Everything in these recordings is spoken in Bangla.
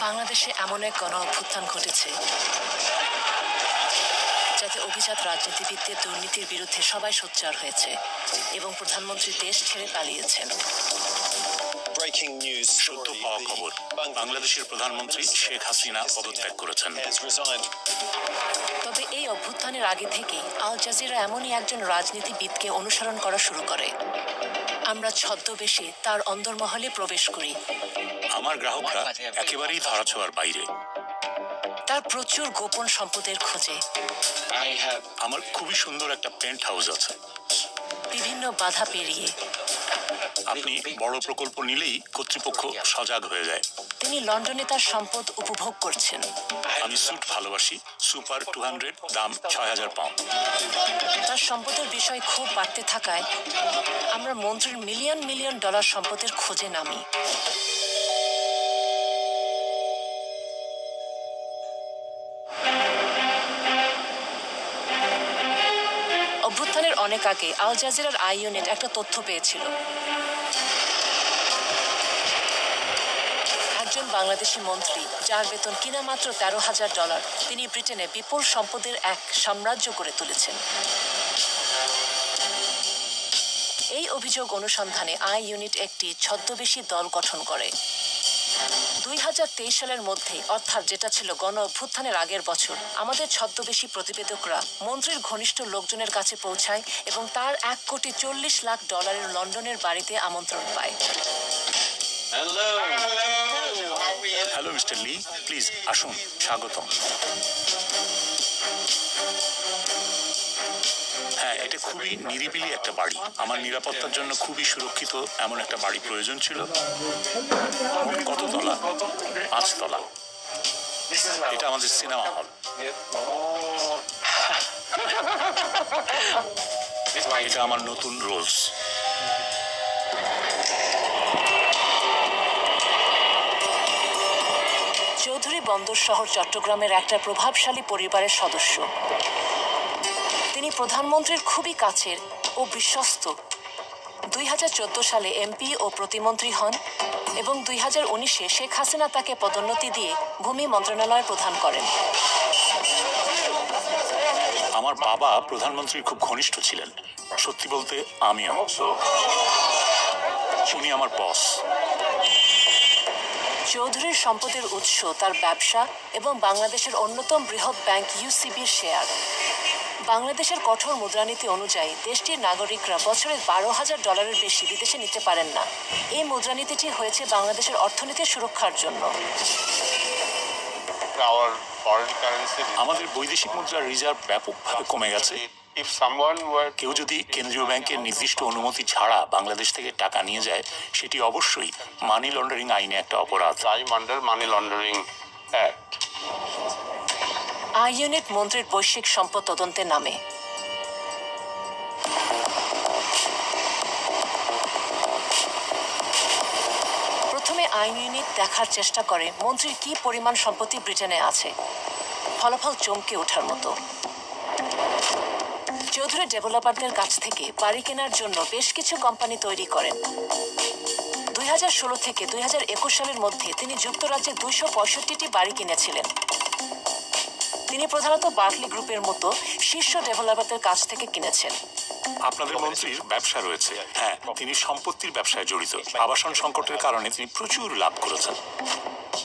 বাংলাদেশে এমন এক গণ অভ্যুত্থান ঘটেছে যাতে অভিজাত রাজনীতিবিদদের দুর্নীতির বিরুদ্ধে সবাই সোচ্চার হয়েছে এবং প্রধানমন্ত্রী দেশ ছেড়ে পালিয়েছেন। সদ্য পাওয়া খবর, বাংলাদেশের প্রধানমন্ত্রী শেখ হাসিনা পদত্যাগ করেছেন। তবে এই অভ্যুত্থানের আগে থেকেই আল জাজিরা এমনই একজন রাজনীতিবিদকে অনুসরণ করা শুরু করে। আমরা ছদ্মবেশে তার অন্দরমহলে প্রবেশ করি। আমার গ্রাহকরা একেবারেই ধরাছোঁয়ার বাইরে। তার প্রচুর গোপন সম্পদের খোঁজে। আমার খুবই সুন্দর একটা পেন্ট হাউস আছে। বিভিন্ন বাধা পেরিয়ে আপনি বড় প্রকল্প নিলেই কর্তৃপক্ষ সজাগ হয়ে যায়। তিনি লন্ডনে তার সম্পদ উপভোগ করছেন। আমি স্যুট ভালোবাসি। সুপার 200, দাম 6000 পাউন্ড। তার সম্পদের বিষয় খুব বাড়তে থাকায় আমরা মন্ত্রীর মিলিয়ন মিলিয়ন ডলার সম্পদের খোঁজে নামি। অভ্যুত্থানের অনেক আগে আল জাজিরার আই ইউনিট একটা তথ্য পেয়েছিল। একজন বাংলাদেশি মন্ত্রী, যার বেতন কিনা মাত্র $13,000, তিনি ব্রিটেনে বিপুল সম্পদের এক সাম্রাজ্য গড়ে তুলেছেন। এই অভিযোগ অনুসন্ধানে আই ইউনিট একটি ছদ্মবেশী দল গঠন করে। 2023 সালের মধ্যে, অর্থাৎ যেটা ছিল গণ অভ্যুত্থানের আগের বছর, আমাদের ছদ্মবেশী প্রতিবেদকরা মন্ত্রীর ঘনিষ্ঠ লোকজনের কাছে পৌঁছায় এবং তার $1,40,00,000 লন্ডনের বাড়িতে আমন্ত্রণ পায়। হ্যালো মিস্টার লি, প্লিজ আসুন, স্বাগতম। হ্যাঁ, এটা খুবই নিরিবিলি একটা বাড়ি। আমার নিরাপত্তার জন্য খুবই সুরক্ষিত এমন একটা বাড়ি প্রয়োজন ছিল। কত তলা? 5 তলা। এটা আমাদের সিনেমা হল। এটা আমার নতুন রোলস। চৌধুরী বন্দর শহর চট্টগ্রামের একটা প্রভাবশালী পরিবারের সদস্য। তিনি প্রধানমন্ত্রীর খুবই কাছের ও বিশ্বস্ত। 2014 সালে এমপি ও প্রতিমন্ত্রী হন এবং 2019-এ শেখ হাসিনা তাকে পদোন্নতি দিয়ে ভূমি মন্ত্রণালয় প্রধান করেন। আমার বাবা প্রধানমন্ত্রীর খুব ঘনিষ্ঠ ছিলেন। সত্যি বলতে আমিও। উনি আমার বস। চৌধুরীর সম্পদের উৎস তার ব্যবসা এবং বাংলাদেশের অন্যতম বৃহৎ ব্যাংক ইউসিবির শেয়ার। বাংলাদেশের কঠোর মুদ্রানীতি অনুযায়ী দেশটির নাগরিকরা বছরে $12,000 বেশি বিদেশে নিতে পারেন না। এই মুদ্রানীতিটি হয়েছে বাংলাদেশের অর্থনীতির সুরক্ষার জন্য। আমাদের বৈদেশিক মুদ্রার রিজার্ভ ব্যাপকভাবে কমে গেছে। কেউ যদি কেন্দ্রীয় ব্যাংকের নির্দিষ্ট অনুমতি ছাড়া বাংলাদেশ থেকে টাকা নিয়ে যায়, সেটি অবশ্যই মানি লন্ডারিং আইনে একটা অপরাধ। আই ইউনিট মন্ত্রীর বৈশ্বিক সম্পদ তদন্তে নামে। প্রথমে আই ইউনিট দেখার চেষ্টা করে মন্ত্রীর কি পরিমাণ সম্পত্তি ব্রিটেনে আছে। ফলাফল চমকে ওঠার মতো। চৌধুরী ডেভেলপারদের কাছ থেকে বাড়ি কেনার জন্য বেশ কিছু কোম্পানি তৈরি করেন। 2016 থেকে 2021 সালের মধ্যে তিনি যুক্তরাজ্যে 265টি বাড়ি কিনেছিলেন। তিনি প্রধানত বার্কলি গ্রুপের মতো শীর্ষ ডেভেলপারদের কাছ থেকে কিনেছেন। আপনাদের মন্ত্রীর ব্যবসা রয়েছে। হ্যাঁ, তিনি সম্পত্তির ব্যবসায় জড়িত। আবাসন সংকটের কারণে তিনি প্রচুর লাভ করেছেন।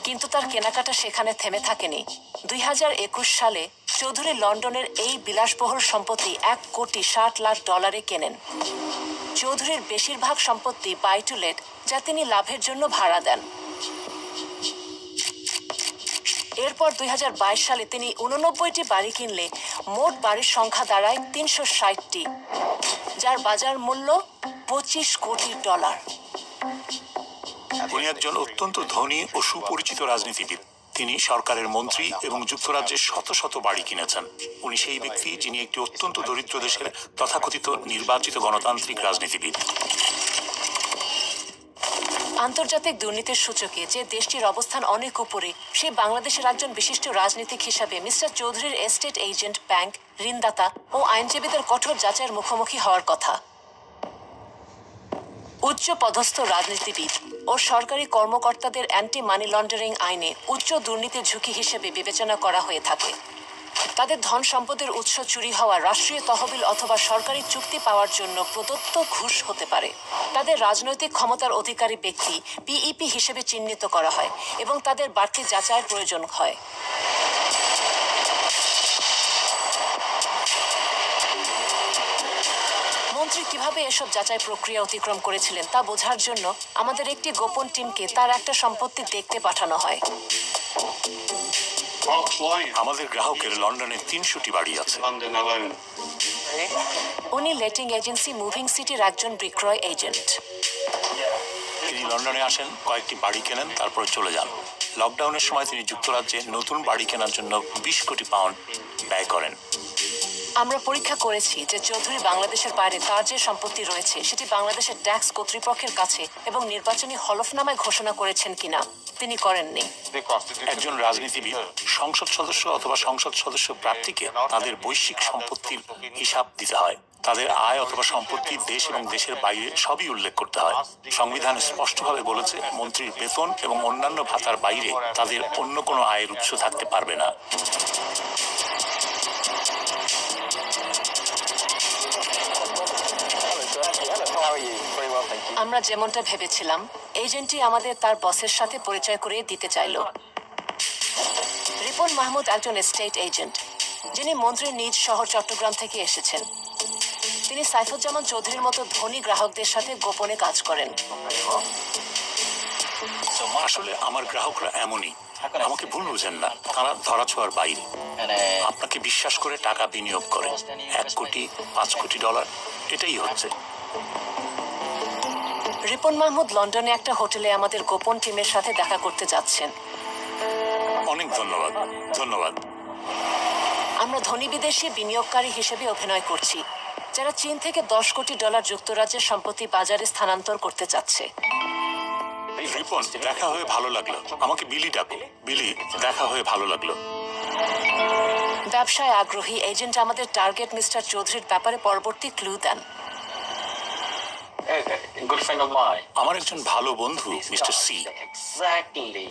কিন্তু তার কেনাকাটা সেখানে থেমে থাকেনি। 2021 সালে চৌধুরী লন্ডনের এই বিলাসবহুল সম্পত্তি $1,60,00,000 কেনেন। চৌধুরীর বেশিরভাগ সম্পত্তি বাই টু লেট, যা তিনি লাভের জন্য ভাড়া দেন। এরপর 2022 সালে তিনি 89টি বাড়ি কিনলে মোট বাড়ির সংখ্যা দাঁড়ায় 360টি, যার বাজার মূল্য $25 কোটি। উনি একজন অত্যন্ত ধনী ও সুপরিচিত রাজনীতিবিদ। তিনি সরকারের মন্ত্রী এবং যুক্তরাজ্যের শত শত বাড়ি কিনেছেন। উনি সেই ব্যক্তি যিনি একটি অত্যন্ত দরিদ্র দেশের তথাকথিত নির্বাচিত গণতান্ত্রিক রাজনীতিবিদ। আন্তর্জাতিক দুর্নীতির সূচকে যে দেশটির অবস্থান অনেক উপরে, সে বাংলাদেশের একজন বিশিষ্ট রাজনীতিক হিসাবে মিস্টার চৌধুরীর এস্টেট এজেন্ট, ব্যাংক, ঋণদাতা ও আইনজীবীদের কঠোর যাচাইয়ের মুখোমুখি হওয়ার কথা। উচ্চ পদস্থ রাজনীতিবিদ ও সরকারি কর্মকর্তাদের অ্যান্টি মানি লন্ডারিং আইনে উচ্চ দুর্নীতির ঝুঁকি হিসেবে বিবেচনা করা হয়ে থাকে। তাদের ধন সম্পদের উৎস চুরি হওয়া রাষ্ট্রীয় তহবিল অথবা সরকারি চুক্তি পাওয়ার জন্য প্রদত্ত ঘুষ হতে পারে। তাদের রাজনৈতিক ক্ষমতার অধিকারী ব্যক্তি পিইপি হিসেবে চিহ্নিত করা হয় এবং তাদের বাড়তি যাচাইয়ের প্রয়োজন হয়। মন্ত্রী কিভাবে এসব যাচাই প্রক্রিয়া অতিক্রম করেছিলেন তা বোঝার জন্য আমাদের একটি গোপন টিমকে তার একটা সম্পত্তি দেখতে পাঠানো হয়। আমাদের গ্রাহকের লন্ডনে 300টি বাড়ি আছে। উনি লেটিং এজেন্সি মুভিং সিটির একজন বিক্রয় এজেন্ট। তিনি লন্ডনে আসেন, কয়েকটি বাড়ি কেনেন, তারপরে চলে যান। লকডাউনের সময় তিনি যুক্তরাজ্যে নতুন বাড়ি কেনার জন্য 20 কোটি পাউন্ড ব্যয় করেন। আমরা পরীক্ষা করেছি যে চৌধুরী বাংলাদেশের বাইরে তার যে সম্পত্তি রয়েছে সেটি বাংলাদেশের ট্যাক্স কর্তৃপক্ষের কাছে এবং নির্বাচনী হলফনামায় ঘোষণা করেছেন কিনা। তিনি করেননি। একজন রাজনীতিবিদ, সংসদ সদস্য অথবা সংসদ সদস্য প্রার্থীকে তাদের বৈশ্বিক সম্পত্তির হিসাব দিতে হয়। তাদের আয় অথবা সম্পত্তি দেশ এবং দেশের বাইরে সবই উল্লেখ করতে হয়। সংবিধান স্পষ্টভাবে বলেছে মন্ত্রীর বেতন এবং অন্যান্য ভাতার বাইরে তাদের অন্য কোনো আয়ের উৎস থাকতে পারবে না। আমরা যেমনটা ভেবেছিলাম, এজেন্টটি আমাদের তার বসের সাথে পরিচয় করিয়ে দিতে চাইল। রিপন মাহমুদ একজন এস্টেট এজেন্ট, যিনি মন্ত্রীর নিজ শহর চট্টগ্রাম থেকে এসেছেন। তিনি সাইফুজ্জামান চৌধুরীর মতো ধনী গ্রাহকদের সাথে গোপনে কাজ করেন। আসলে আমার গ্রাহকরা এমনই, আমাকে ভুল বুঝেন না, তারা ধরাছোঁয়ার বাইরে। আপনাকে বিশ্বাস করে টাকা বিনিয়োগ করে 1 কোটি 5 কোটি ডলার, এটাই হচ্ছে। রিপন মাহমুদ লন্ডনে একটা হোটেলে আমাদের গোপন টিমের সাথে দেখা করতে যাচ্ছেন। অনেক ধন্যবাদ। ধন্যবাদ। আমরা ধনী বিদেশি বিনিয়োগকারী হিসেবে অভিনয় করছি, যারা চীন থেকে 10 কোটি ডলার যুক্তরাজ্যের সম্পত্তি বাজারে স্থানান্তর করতে চাচ্ছে। রিপন, দেখা হয়ে ভালো লাগলো। আমাকে বিলি ডাকো। বিলি, দেখা হয়ে ভালো লাগলো। ব্যবসায় আগ্রহী এজেন্ট আমাদের টার্গেট মিস্টার চৌধুরীর ব্যাপারে পরবর্তী ক্লু দেন। আমার একজন ভালো বন্ধু মিস্টার সি।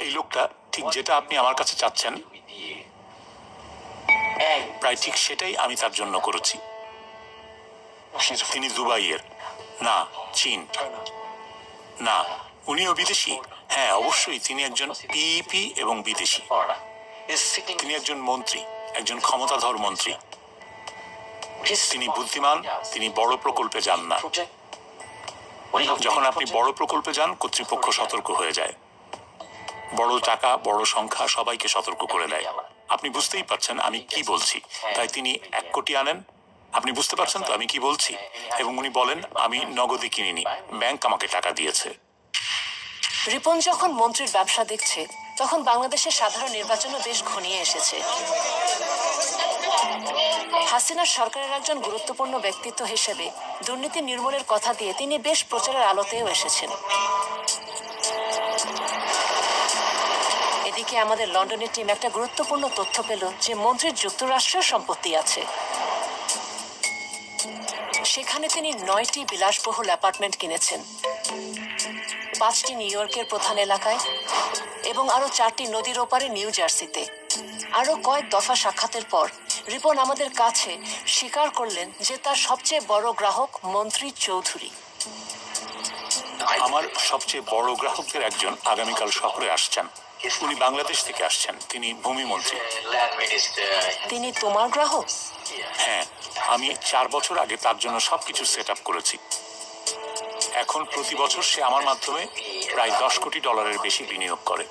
এই লোকটা ঠিক যেটা আপনি আমার কাছে চাচ্ছেন, প্রায় ঠিক সেটাই আমি তার জন্য করেছি। তিনি দুবাইয়ের না, চীন না। উনিও বিদেশি? হ্যাঁ, অবশ্যই। তিনি একজন পিইপি এবং বিদেশি। তিনি একজন মন্ত্রী, একজন ক্ষমতাধর মন্ত্রী। তিনি বুদ্ধিমান, তিনি বড় প্রকল্পে যান না। যখন আপনি বড় প্রকল্পে যান, কর্তৃপক্ষ সতর্ক হয়ে যায়। বড় টাকা, বড় সংখ্যা সবাইকে সতর্ক করে দেয়। আপনি বুঝতেই পারছেন আমি কি বলছি। তাই তিনি 1 কোটি আনেন। আপনি বুঝতে পারছেন তো আমি কি বলছি? এবং উনি বলেন আমি নগদে কিনিনি, ব্যাংক আমাকে টাকা দিয়েছে। রিপন যখন মন্ত্রীর ব্যবসা দেখছে, তখন বাংলাদেশের সাধারণ নির্বাচনও বেশ ঘনিয়ে এসেছে। হাসিনার সরকারের একজন গুরুত্বপূর্ণ ব্যক্তিত্ব হিসেবে দুর্নীতি নির্মূলের কথা দিয়ে তিনি বেশ প্রচারের আলোতেও এসেছেন। এদিকে আমাদের লন্ডনের টিম একটা গুরুত্বপূর্ণ তথ্য পেল যে মন্ত্রীর যুক্তরাষ্ট্রের সম্পত্তি আছে। সেখানে তিনি 9টি বিলাসবহুল অ্যাপার্টমেন্ট কিনেছেন, 5টি নিউ ইয়র্কের প্রধান এলাকায় এবং আরো 4টি নদীর ওপারে নিউ জার্সিতে। আরো কয়েক দফা সাক্ষাতের পর রিপন আমাদের কাছে স্বীকার করলেন যে তার সবচেয়ে বড় গ্রাহক মন্ত্রী চৌধুরী। আমার সবচেয়ে বড় গ্রাহকদের একজন আগামীকাল শহরে আসছেন। উনি বাংলাদেশ থেকে আসছেন। তিনি ভূমিমন্ত্রী। তিনি তোমার গ্রাহক? হ্যাঁ, আমি 4 বছর আগে তার জন্য সবকিছু সেট আপ করেছি। এখন প্রতি বছর সে আমার মাধ্যমে প্রায় 10 কোটি ডলারের বেশি বিনিয়োগ করে।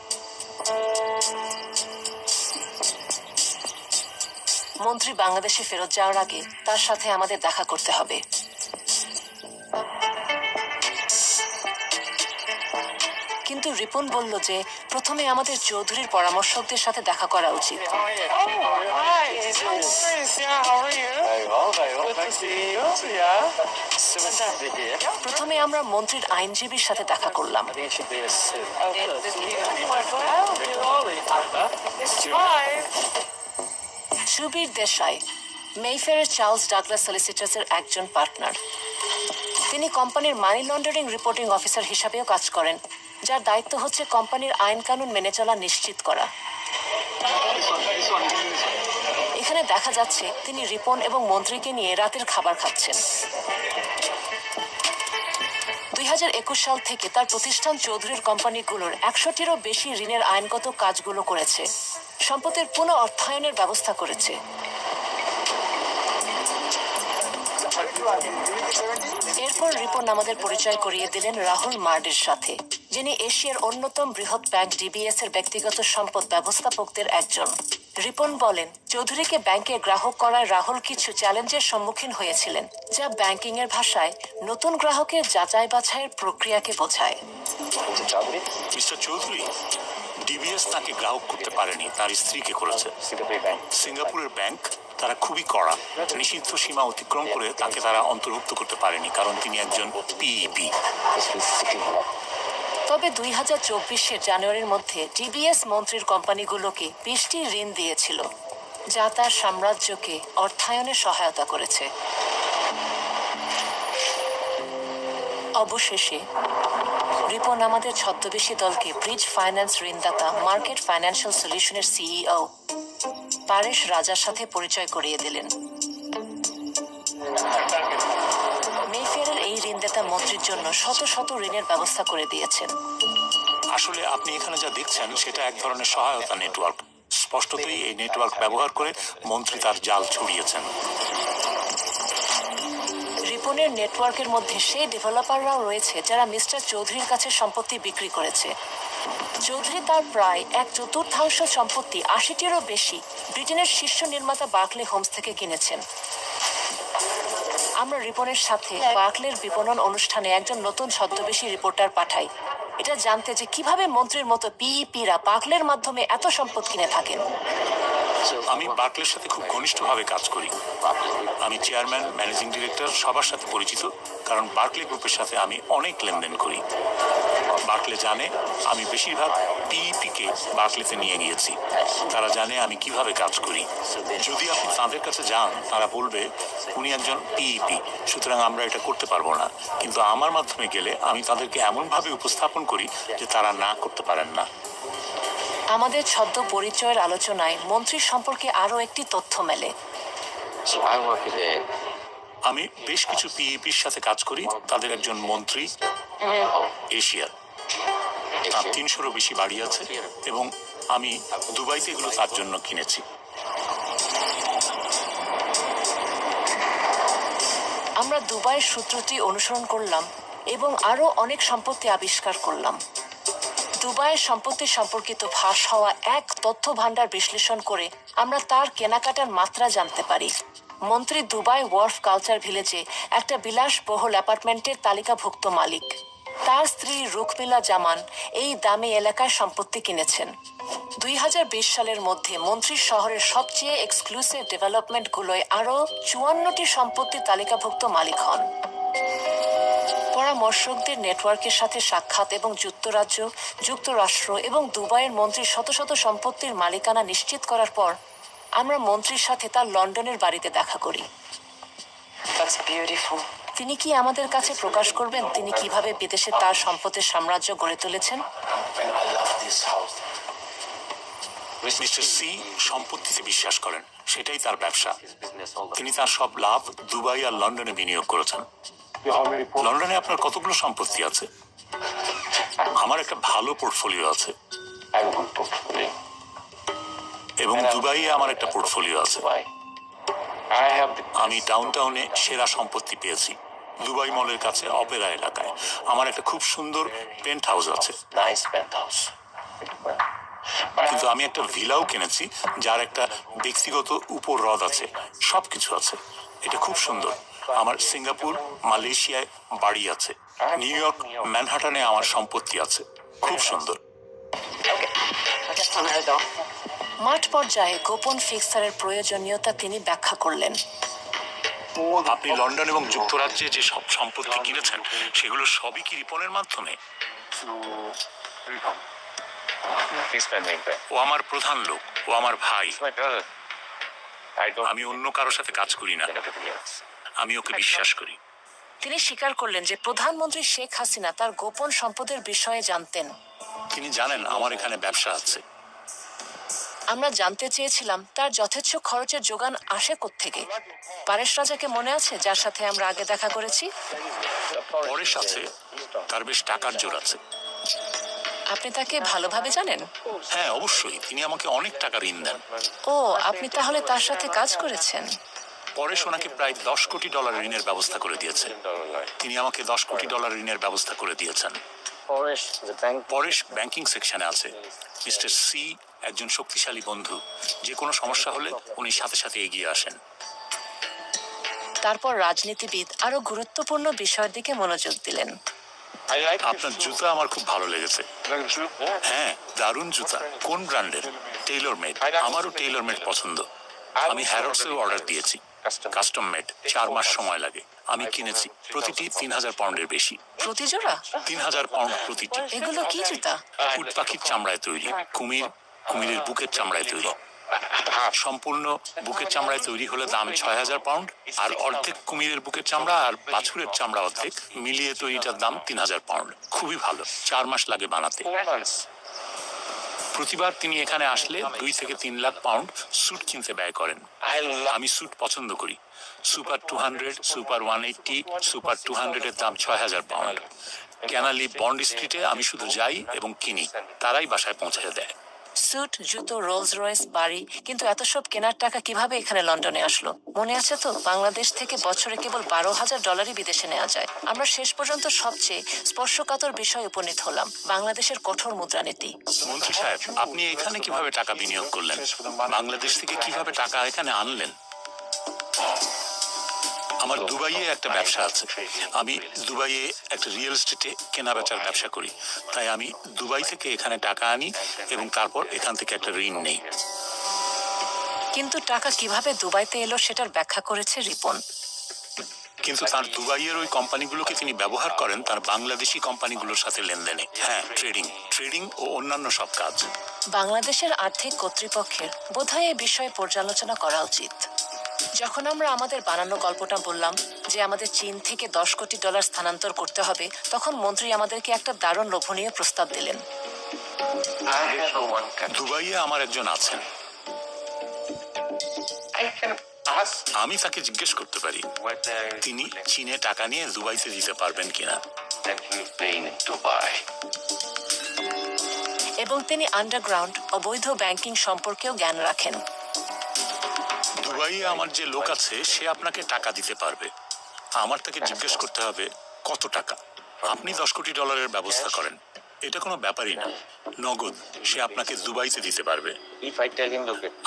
মন্ত্রী বাংলাদেশে ফেরত যাওয়ার আগে তার সাথে আমাদের দেখা করতে হবে। কিন্তু রিপন বলল যে প্রথমে আমাদের চৌধুরীর পরামর্শকদের সাথে দেখা করা উচিত। প্রথমে আমরা মন্ত্রীর আইনজীবীর সাথে দেখা করলাম। সুবীর দেশাই, মেইফেয়ারের চার্লস ডাগলাস সলিসিটার্সের একজন পার্টনার। তিনি কোম্পানির মানি লন্ডারিং রিপোর্টিং অফিসার হিসাবেও কাজ করেন, যার দায়িত্ব হচ্ছে কোম্পানির আইন কানুন মেনে চলা নিশ্চিত করা। এখানে দেখা যাচ্ছে তিনি রিপন এবং মন্ত্রীকে নিয়ে রাতের খাবার খাচ্ছেন। 2021 সাল থেকে তার প্রতিষ্ঠান চৌধুরীর কোম্পানিগুলোর 100টিরও বেশি ঋণের আইনগত কাজগুলো করেছে, সম্পদের পুনঃ অর্থায়নের ব্যবস্থা করেছে। এরপর রিপন আমাদের পরিচয় করিয়ে দিলেন রাহুল মার্ডের সাথে, যিনি এশিয়ার অন্যতম বৃহৎ ব্যাংক ডিবিএস এর ব্যক্তিগত সম্পদ ব্যবস্থাপকদের একজন। রিপন বলেন, চৌধুরীকে ব্যাংকে গ্রাহক করায় রাহুল কিছু চ্যালেঞ্জের সম্মুখীন হয়েছিলেন, যা ব্যাংকিং এর ভাষায় নতুন গ্রাহকের যাচাই বাছাইয়ের প্রক্রিয়াকে বোঝায়। মিস্টার চৌধুরী, ডিবিএস তাকে গ্রাহক করতে পারেনি, তার স্ত্রীকে করেছে। সিঙ্গাপুরের ব্যাংক তারা খুবই কড়া, নিষিদ্ধ সীমা অতিক্রম করে তাকে তারা অন্তর্ভুক্ত করতে পারেনি, কারণ তিনি একজন পিইপি। তবে 2024 জানুয়ারির মধ্যে ডিবিএস মন্ত্রীর কোম্পানিগুলোকে 20টি ঋণ দিয়েছিল, যা তার সাম্রাজ্যকে অর্থায়নে সহায়তা করেছে। অবশেষে রিপন আমাদের ছদ্মবেশী দলকে ব্রিজ ফাইন্যান্স ঋণদাতা মার্কেট ফাইন্যান্সিয়াল সলিউশনের সিইও পারেশ রাজার সাথে পরিচয় করিয়ে দিলেন। মেফেয়ারের এই ঋণদাতা মন্ত্রীর জন্য শত শত ঋণের ব্যবস্থা করে দিয়েছেন। আসলে আপনি এখানে যা দেখছেন সেটা এক ধরনের সহায়তা নেটওয়ার্ক। স্পষ্টতই এই নেটওয়ার্ক ব্যবহার করে মন্ত্রী তার জাল ছড়িয়েছেন। রিপনের নেটওয়ার্কের মধ্যে সেই ডেভেলপাররাও রয়েছে যারা মিস্টার চৌধুরীর কাছে সম্পত্তি বিক্রি করেছে। চৌধুরী তার প্রায় 1/4 সম্পত্তি, 80টিরও বেশি, ব্রিটেনের শীর্ষ নির্মাতা বার্কলে হোমস থেকে কিনেছেন। আমরা রিপনের সাথে বার্কলের বিপণন অনুষ্ঠানে একজন নতুন ছদ্মবেশী রিপোর্টার পাঠাই, এটা জানতে যে কিভাবে মন্ত্রীর মতো পিইপিরা বার্কলের মাধ্যমে এত সম্পদ কিনে থাকেন। আমি বার্কলের সাথে খুব ঘনিষ্ঠভাবে কাজ করি। আমি চেয়ারম্যান, ম্যানেজিং ডিরেক্টর সবার সাথে পরিচিত, কারণ বার্কলে গ্রুপের সাথে আমি অনেক লেনদেন করি। বার্কলে জানে আমি বেশিরভাগ পিইপিকে বার্কলেতে নিয়ে গিয়েছি। তারা জানে আমি কিভাবে কাজ করি। যদি আপনি তাদের কাছে যান, তারা বলবে উনি একজন পিইপি, সুতরাং আমরা এটা করতে পারবো না। কিন্তু আমার মাধ্যমে গেলে আমি তাদেরকে এমনভাবে উপস্থাপন করি যে তারা না করতে পারেন না। আমাদের ছদ্ম পরিচয়ের আলোচনায় মন্ত্রীর সম্পর্কে আরও একটি তথ্য মেলে। আমি বেশ কিছু পিইপির সাথে কাজ করি। তাদের একজন মন্ত্রী এশিয়ার, তার 300-রও বেশি বাড়ি আছে এবং আমি দুবাইতে এগুলো তার জন্য কিনেছি। আমরা দুবাইয়ের সূত্রটি অনুসরণ করলাম এবং আরও অনেক সম্পত্তি আবিষ্কার করলাম। দুবাইয়ের সম্পত্তি সম্পর্কিত ফাঁস হওয়া এক তথ্য ভান্ডার বিশ্লেষণ করে আমরা তার কেনাকাটার মাত্রা জানতে পারি। মন্ত্রী দুবাই ওয়ার্ফ কালচার ভিলেজে একটা বিলাসবহুল অ্যাপার্টমেন্টের তালিকাভুক্ত মালিক। তার স্ত্রী রুকমিলা জামান এই দামি এলাকায় সম্পত্তি কিনেছেন। 2020 সালের মধ্যে মন্ত্রীর শহরের সবচেয়ে এক্সক্লুসিভ ডেভেলপমেন্টগুলোয় আরও 54টি সম্পত্তি তালিকাভুক্ত মালিক হন। পরামর্শকদের নেটওয়ার্কের সাথে সাক্ষাৎ এবং যুক্তরাজ্য, যুক্তরাষ্ট্র এবং দুবাইয়ের মন্ত্রীর শত শত সম্পত্তির মালিকানা নিশ্চিত করার পর আমরা মন্ত্রীর সাথে তার লন্ডনের বাড়িতে দেখা করি। তিনি কি আমাদের কাছে প্রকাশ করবেন তিনি কিভাবে বিদেশে তার সম্পদের সাম্রাজ্য গড়ে তুলেছেন? মিস্টার সি সম্পত্তিতে বিশ্বাস করেন, সেটাই তার ব্যবসা। তিনি তার সব লাভ দুবাই আর লন্ডনে বিনিয়োগ করেছেন। লন্ডনে আপনার কতগুলো সম্পত্তি আছে? আমার একটা ভালো পোর্টফোলিও আছে এবং দুবাইয়ে আমার একটা পোর্টফোলিও আছে। আমি ডাউনটাউনে সেরা সম্পত্তি পেয়েছি। দুবাই মলের কাছে অপেরা এলাকায় আমার একটা খুব সুন্দর পেন্ট হাউস আছে। কিন্তু আমি একটা ভিলাও কিনেছি যার একটা ব্যক্তিগত উপর হ্রদ আছে, সবকিছু আছে। এটা খুব সুন্দর। আমার সিঙ্গাপুর, মালয়েশিয়ায় বাড়ি আছে। নিউ ইয়র্ক, ম্যানহাটনে আমার সম্পত্তি আছে, খুব সুন্দর। মাঠ পর্যায়ে গোপন ফিক্সারের প্রয়োজনীয়তা তিনি ব্যাখ্যা করলেন। আপনি লন্ডন এবং যুক্তরাজ্যে যে সব সম্পত্তি কিনেছেন সেগুলো সবই কি রিপনের মাধ্যমে? ও আমার প্রধান লোক, ও আমার ভাই। আমি অন্য কারোর সাথে কাজ করি না, আমি ওকে বিশ্বাস করি। তিনি স্বীকার করলেন যে প্রধানমন্ত্রী শেখ হাসিনা তার গোপন সম্পদের বিষয়ে জানতেন। তিনি জানেন আমার এখানে ব্যবসা আছে। আমরা জানতে চেয়েছিলাম তার যথেচ্ছ খরচের যোগান আসে কোত্থেকে। পারেশ রাজাকে মনে আছে, যার সাথে আমরা আগে দেখা করেছি? পরেশ আছে, তার বেশ টাকার জোর আছে। আপনি তাকে ভালোভাবে জানেন? হ্যাঁ, অবশ্যই। তিনি আমাকে অনেক টাকা ঋণ দেন। ও, আপনি তাহলে তার সাথে কাজ করেছেন? পরেশ ওনাকে প্রায় $10 কোটি ঋণের ব্যবস্থা করে দিয়েছে। তিনি আমাকে $10 কোটি ঋণের ব্যবস্থা করে দিয়েছেন। পরেশ ব্যাংকিং সেকশনে আছে। মিস্টার সি একজন শক্তিশালী বন্ধু। যে কোনো সমস্যা হলে উনি সাথে সাথে এগিয়ে আসেন। তারপর রাজনীতিবিদ আরো গুরুত্বপূর্ণ বিষয়ের দিকে মনোযোগ দিলেন। আপনার জুতা আমার খুব ভালো লেগেছে। হ্যাঁ, দারুণ জুতা। কোন ব্র্যান্ডের? Taylor made. আমারও টেইলর মেড পছন্দ। আমি হ্যারোডসেও অর্ডার দিয়েছি, কাস্টম মেড। 4 মাস সময় লাগে। আমি কিনেছি, প্রতিটি 3000 পাউন্ডের বেশি। প্রতি জোড়া 3000 পাউন্ড প্রতিটি। এগুলো কি জুতা? উট পাখির চামড়ায় তৈরি। কুমিরের বুকের চামড়ায় তৈরি। সম্পূর্ণ বুকের চামড়ায় তৈরি হলে দাম 6000 পাউন্ড, আর অর্ধেক কুমিরের বুকের চামড়া আর বাছুরের চামড়া অর্ধেক মিলিয়ে তৈরিটার দাম 3000 পাউন্ড। খুবই ভালো। 4 মাস লাগে বানাতে। প্রতিবার তিনি এখানে আসলে 2 থেকে 3 লাখ পাউন্ড স্যুট কিনতে ব্যয় করেন। আমি স্যুট পছন্দ করি। সুপার 200, সুপার 180, সুপার 200 এর দাম 6000 পাউন্ড। ক্যানালি বন্ড স্ট্রিটে আমি শুধু যাই এবং কিনি, তারাই বাসায় পৌঁছে দেয়। স্যুট, জুতো, রোলস রয়েস, বাড়ি। কিন্তু এত সব কেনার টাকা কিভাবে এখানে লন্ডনে আসলো? মনে আছে তো, বাংলাদেশ থেকে বছরে কেবল $12,000 বিদেশে নেওয়া যায়। আমরা শেষ পর্যন্ত সবচেয়ে স্পর্শকাতর বিষয়ে উপনীত হলাম, বাংলাদেশের কঠোর মুদ্রানীতি। মন্ত্রী সাহেব, আপনি এখানে কিভাবে টাকা বিনিয়োগ করলেন? বাংলাদেশ থেকে কিভাবে টাকা এখানে আনলেন? আমার দুবাইয়ে একটা ব্যবসা আছে। আমি দুবাইয়ে একটা রিয়েল এস্টেটে কেনা বেচার ব্যবসা করি। তাই আমি দুবাই থেকে এখানে টাকা আনি এবং তারপর এখান থেকে একটা ঋণ নেই। কিন্তু টাকা কিভাবে দুবাইতে এলো সেটার ব্যাখ্যা করেছে রিপন। কিন্তু তার দুবাইয়ের ওই কোম্পানিগুলোকে তিনি ব্যবহার করেন তার বাংলাদেশি কোম্পানিগুলোর সাথে লেনদেনে। হ্যাঁ, ট্রেডিং ও অন্যান্য সব কাজ। বাংলাদেশের আর্থিক কর্তৃপক্ষের বোধহয় এ বিষয়ে পর্যালোচনা করা উচিত। যখন আমরা আমাদের বানানো গল্পটা বললাম যে আমাদের চীন থেকে $10 কোটি স্থানান্তর করতে হবে, তখন মন্ত্রী আমাদেরকে একটা দারুণ লোভনীয় প্রস্তাব দিলেন। দুবাইয়ে আমার একজন আছেন, আমি তাকে জিজ্ঞেস করতে পারি তিনি চীনে টাকা নিয়ে দুবাইতে দিতে পারবেন কিনা। এবং তিনি আন্ডারগ্রাউন্ড অবৈধ ব্যাংকিং সম্পর্কেও জ্ঞান রাখেন। দুবাইয়ে আমার যে লোক আছে সে আপনাকে টাকা দিতে পারবে। আমার তাকে জিজ্ঞেস করতে হবে কত টাকা। আপনি $10 কোটি ব্যবস্থা করেন, এটা কোনো ব্যাপারই না। নগদ সে আপনাকে দুবাইতে দিতে পারবে।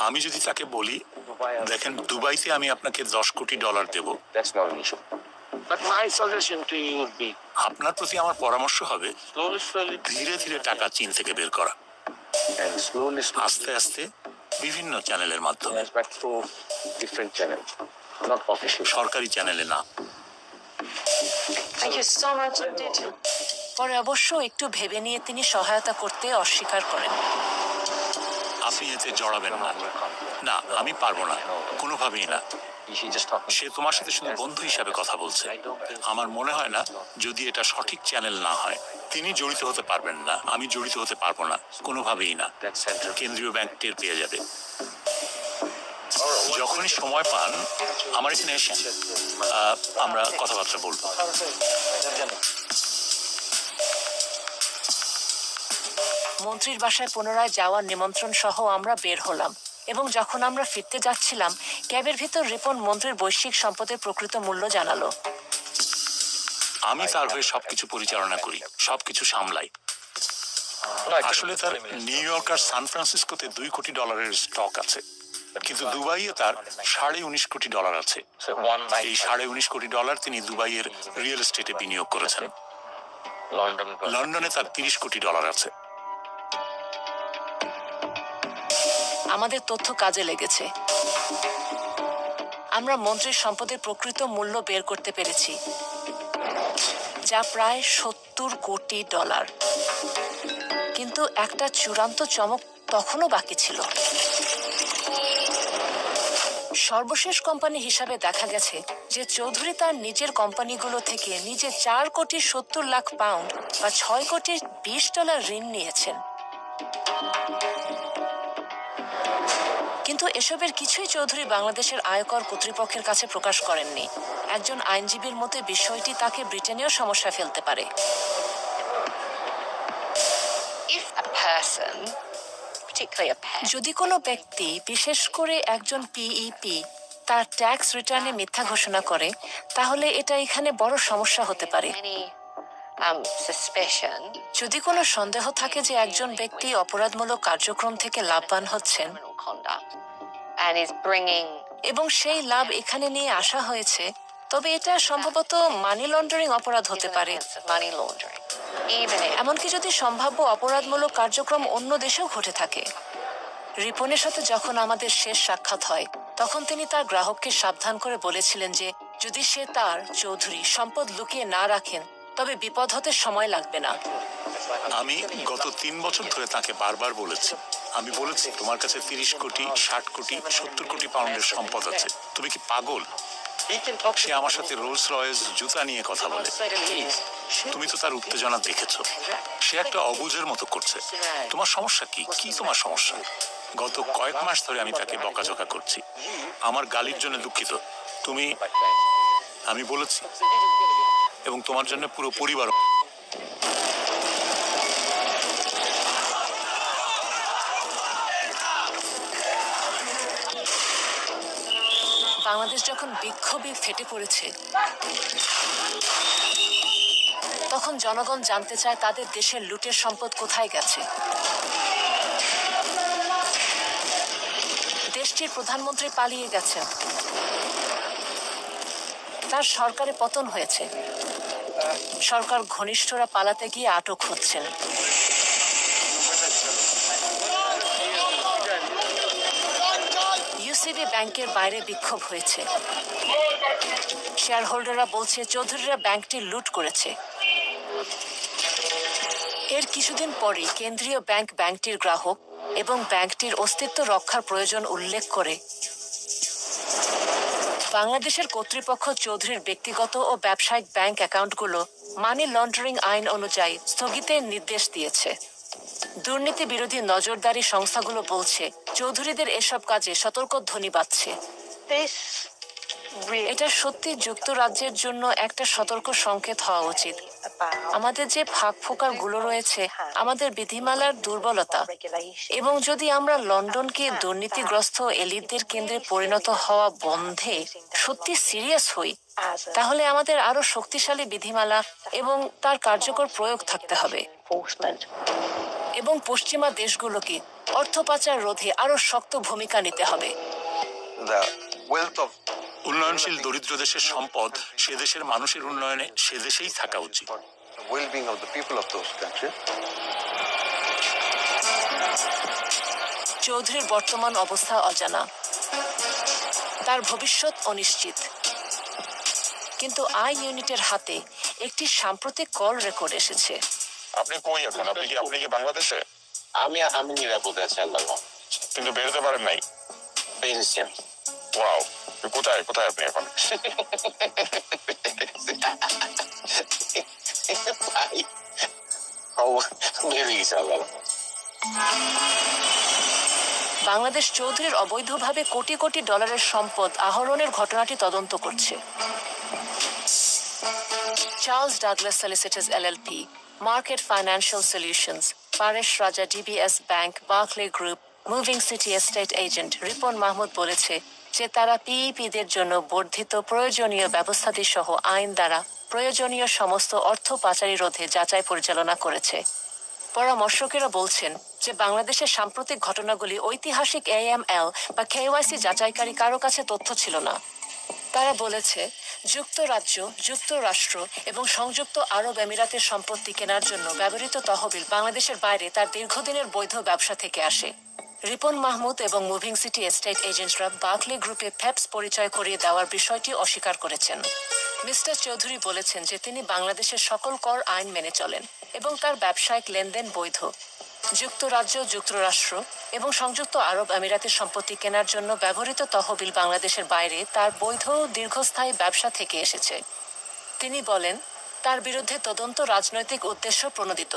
আমি যদি তাকে বলি, দেখেন দুবাইতে আমি আপনাকে $10 কোটি দেব, আপনার প্রতি আমার পরামর্শ হবে ধীরে ধীরে টাকা চীন থেকে বের করা, আস্তে আস্তে বিভিন্ন চ্যানেলের মাধ্যমে, সরকারি চ্যানেলে না। পরে অবশ্য একটু ভেবে নিয়ে তিনি সহায়তা করতে অস্বীকার করেন। আপনি এতে জড়াবেন না। না, আমি পারবো না, কোনোভাবেই না। সে তোমার সাথে শুধু বন্ধু হিসাবে কথা বলছে। আমার মনে হয় না, যদি এটা সঠিক চ্যানেল না হয় তিনি জড়িত হতে পারবেন না। আমি জড়িত হতে পারবো না, কোনোভাবেই না। কেন্দ্রীয় ব্যাংক টের পেয়ে যাবে। যখনই সময় পান আমার এখানে এসেন, আমরা কথাবার্তা বলবো। মন্ত্রীর বাসায় পুনরায় যাওয়ার নিমন্ত্রণ সহ আমরা বের হলাম, এবং যখন আমরা ফিরতে যাচ্ছিলাম ক্যাবের ভিতর রিপন মন্ত্রীর বৈশ্বিক সম্পদের প্রকৃত মূল্য জানালো। আমি তার হয়ে সবকিছু পরিচালনা করি, সবকিছু সামলাই। আসলে তার নিউ ইয়র্ক আর সান ফ্রান্সিসকোতে $2 কোটি স্টক আছে, কিন্তু দুবাইয়ে তার $19.5 কোটি আছে। এই $19.5 কোটি তিনি দুবাইয়ের রিয়েল এস্টেটে বিনিয়োগ করেছেন। লন্ডনে তার $30 কোটি আছে। আমাদের তথ্য কাজে লেগেছে। আমরা মন্ত্রীর সম্পদের প্রকৃত মূল্য বের করতে পেরেছি, যা প্রায় $70 কোটি। কিন্তু একটা চূড়ান্ত চমক তখনও বাকি ছিল। সর্বশেষ কোম্পানি হিসাবে দেখা গেছে যে চৌধুরী তার নিজের কোম্পানিগুলো থেকে নিজে 4,70,00,000 পাউন্ড বা $6,20,00,000 ঋণ নিয়েছেন। কিন্তু এসবের কিছুই চৌধুরী বাংলাদেশের আয়কর কর্তৃপক্ষের কাছে প্রকাশ করেননি। একজন আইনজীবীর মতে বিষয়টি তাকে ব্রিটেনেও সমস্যা ফেলতে পারে। যদি কোনো ব্যক্তি, বিশেষ করে একজন পিইপি, তার ট্যাক্স রিটার্নে মিথ্যা ঘোষণা করে, তাহলে এটা এখানে বড় সমস্যা হতে পারে। যদি কোনো সন্দেহ থাকে যে একজন ব্যক্তি অপরাধমূলক কার্যক্রম থেকে লাভবান হচ্ছেন এবং সেই লাভ এখানে নিয়ে আসা হয়েছে, তবে এটা সম্ভবত মানি লন্ডারিং অপরাধ হতে পারে। এমনকি যদি সম্ভাব্য অপরাধমূলক কার্যক্রম অন্য দেশেও ঘটে থাকে। রিপনের সাথে যখন আমাদের শেষ সাক্ষাৎ হয়, তখন তিনি তার গ্রাহককে সাবধান করে বলেছিলেন যে যদি সে তার চৌধুরী সম্পদ লুকিয়ে না রাখেন, তবে বিপদ হতে সময় লাগবে না। আমি গত 3 বছর ধরে তাকে বারবার বলেছি, আমি বলেছি তোমার কাছে 30 কোটি, 60 কোটি, 70 কোটি পাউন্ডের সম্পদ আছে, তুমি কি পাগল? সে আমার সাথে রোলস রয়েস জুতা নিয়ে কথা বলে। তুমি তো তার উত্তেজনা দেখেছো, সে একটা অবুঝের মতো করছে। তোমার সমস্যা কি? কি তোমার সমস্যা? গত কয়েক মাস ধরে আমি তাকে বকাঝকা করছি। আমার গালির জন্য দুঃখিত। আমি বলেছি, এবং তোমার জন্য পুরো পরিবার। বাংলাদেশ যখন বিক্ষোভে ফেটে পড়েছে, তখন জনগণ জানতে চায় তাদের দেশের লুটের সম্পদ কোথায় গেছে। দেশটির প্রধানমন্ত্রী পালিয়ে গেছেন, তার সরকারে পতন হয়েছে, সরকার ঘনিষ্ঠরা পালাতে গিয়ে আটক হচ্ছেন। ইউসিবি ব্যাংকের বাইরে বিক্ষোভ হয়েছে। শেয়ার হোল্ডাররা বলছে চৌধুরীরা ব্যাংকটি লুট করেছে। এর কিছুদিন পরই কেন্দ্রীয় ব্যাংক ব্যাংকটির গ্রাহক এবং ব্যাংকটির অস্তিত্ব রক্ষার প্রয়োজন উল্লেখ করে বাংলাদেশের কর্তৃপক্ষ চৌধুরীর ব্যক্তিগত ও ব্যবসায়িক ব্যাংক অ্যাকাউন্টগুলো মানি লন্ডারিং আইন অনুযায়ী স্থগিতের নির্দেশ দিয়েছে। দুর্নীতি বিরোধী নজরদারি সংস্থাগুলো বলছে চৌধুরীদের এসব কাজে সতর্ক ধ্বনি বাজছে। এটা সত্যি যুক্তরাজ্যের জন্য একটা সতর্ক সংকেত হওয়া উচিত। আমাদের যে ফাঁক গুলো রয়েছে, আমাদের বিধিমালার দুর্বলতা, এবং যদি আমরা লন্ডনকে দুর্নীতিগ্রস্ত এলিটদের কেন্দ্রে পরিণত হওয়া বন্ধে সত্যি সিরিয়াস হই, তাহলে আমাদের আরো শক্তিশালী বিধিমালা এবং তার কার্যকর প্রয়োগ থাকতে হবে। এবং পশ্চিমা দেশগুলোকে অর্থ পাচার রোধে আরো শক্ত ভূমিকা নিতে হবে। উন্নয়নশীল দরিদ্র দেশের সম্পদ সে দেশের মানুষের উন্নয়নে সে দেশেই থাকা উচিত। চৌধুরীর বর্তমান অবস্থা অজানা, তার ভবিষ্যৎ অনিশ্চিত। কিন্তু আই ইউনিটের হাতে একটি সাম্প্রতিক কল রেকর্ড এসেছে। আপনি কই এখন? আপনি কি বাংলাদেশে? আমি নিরাপদে আছি, আল্লাহ। কিন্তু বেরোতে পারেন নাই? পেরেছি। ওয়াও, কোথায় আপনি এখন? বাংলাদেশ চৌধুরীর অবৈধভাবে কোটি কোটি ডলারের সম্পদ আহরণের ঘটনাটি তদন্ত করছে। Charles Douglas solicitors LLP, market financial solutions, Paresh Raja DBS bank, Barclay group, moving city estate agent Ripon Mahmud বলেছে যে তারা পিইপিদের জন্য বর্ধিত প্রয়োজনীয় ব্যবস্থাদি সহ আইন দ্বারা প্রয়োজনীয় সমস্ত অর্থ পাচারি রোধে যাচাই পরিচালনা করেছে। পরামর্শকেরা বলছেন যে বাংলাদেশের সাম্প্রতিক ঘটনাগুলি ঐতিহাসিক AML বা KYC যাচাইকারী কারো কাছে তথ্য ছিল না। তারা বলেছে যুক্তরাজ্য, যুক্তরাষ্ট্র এবং সংযুক্ত আরব আমিরাতের সম্পত্তি কেনার জন্য ব্যবহৃত তহবিল বাংলাদেশের বাইরে তার দীর্ঘদিনের বৈধ ব্যবসা থেকে আসে। রিপন মাহমুদ এবং মুভিং সিটি এস্টেট এজেন্টরা বার্কলে গ্রুপে ফেপস পরিচয় করিয়ে দেওয়ার বিষয়টি অস্বীকার করেছেন। মিস্টার চৌধুরী বলেছেন যে তিনি বাংলাদেশের সকল কর আইন মেনে চলেন এবং তার ব্যবসায়িক লেনদেন বৈধ। যুক্তরাজ্য, যুক্তরাষ্ট্র এবং সংযুক্ত আরব আমিরাতের সম্পত্তি কেনার জন্য ব্যবহৃত তহবিল বাংলাদেশের বাইরে তার বৈধ দীর্ঘস্থায়ী ব্যবসা থেকে এসেছে। তিনি বলেন, তার বিরুদ্ধে তদন্ত রাজনৈতিক উদ্দেশ্য প্রণোদিত।